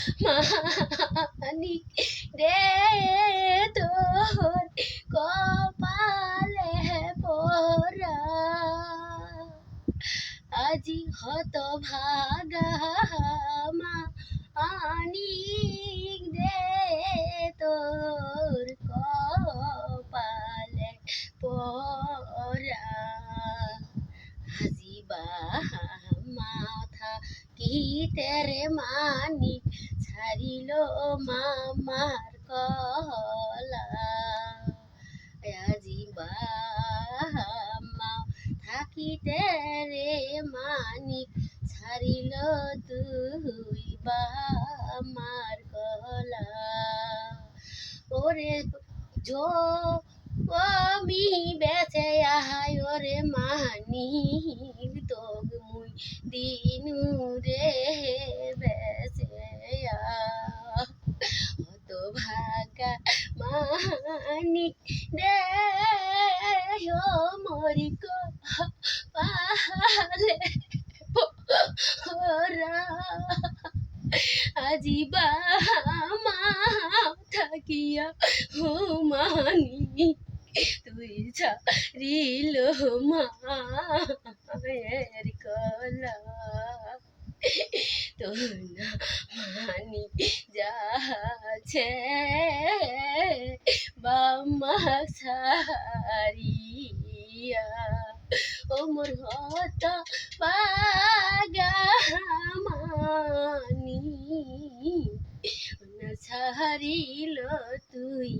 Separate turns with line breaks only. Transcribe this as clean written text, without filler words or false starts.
মানিক রে তোর কপালে পরা আজি হত ভাগা মানিক রে তোর কপালে পরা আজিবা মাথা কি তেরে মানিক ছাড়িল মামার কলা আজিবা থাকিতে রে মানিক ছাড়িল তুই বামার কলা ওরে জো আমি বেঁচে আহাই ওরে মানিক তোগ মুই দিনু রে বেঁচে হত ভাগা মানিক রে ও মরি পালে ওরা আজিবা মা থাকিয়া ও মানিক তুই ছাড়িল মায়ের কলা তোর না মানিক যাচ্ছে বাম্মা ছাড়িয়া ও মোর হত বাগা মানিক ছাড়িল তুই